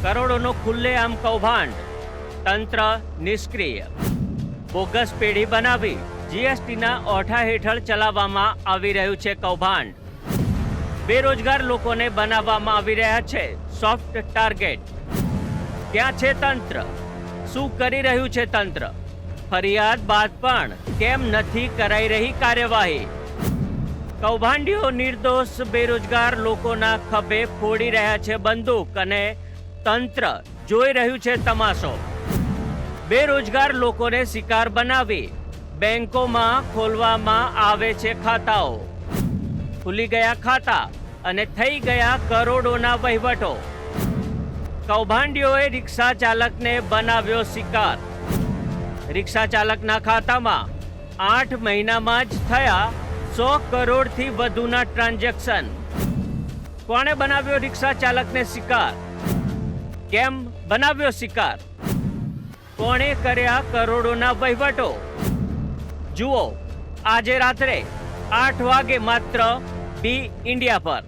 કરોડોનો ખુલ્લેઆમ કૌભાંડ, તંત્ર નિષ્ક્રિય. બોગસ પેઢી બનાવી જીએસટીના ઓઠા હેઠળ ચલાવવામાં આવી રહ્યું છે કૌભાંડ. બેરોજગાર લોકોને બનાવવામાં આવી રહ્યા છે સોફ્ટ ટાર્ગેટ. ક્યાં છે તંત્ર? શું કરી રહ્યું છે તંત્ર? ફરિયાદ બાદ પણ કેમ નથી કરાઈ રહી કાર્યવાહી? કૌભાંડીઓ નિર્દોષ બેરોજગાર લોકોના ખભે ફોડી રહ્યા છે બંદૂક અને તંત્ર જોઈ રહ્યું છે તમાશો. બેરોજગાર લોકોને શિકાર બનાવી બેંકોમાં ખોલવામાં આવે છે ખાતાઓ. ખુલી ગયા ખાતા અને થઈ ગયા કરોડોના વહીવટો. કૌભાંડીઓએ રિક્ષા ચાલકને બનાવ્યો શિકાર. રિક્ષા ચાલકના ખાતામાં 8 મહિનામાં જ થયા 100 કરોડથી વધુના ટ્રાન્ઝેક્શન. કોણે બનાવ્યો રિક્ષા ચાલકને શિકાર? કેમ બનાવ્યો શિકાર? કોણે કર્યા કરોડોના વહીવટો? જુઓ આજે રાત્રે 8 વાગે માત્ર બી ઇન્ડિયા પર.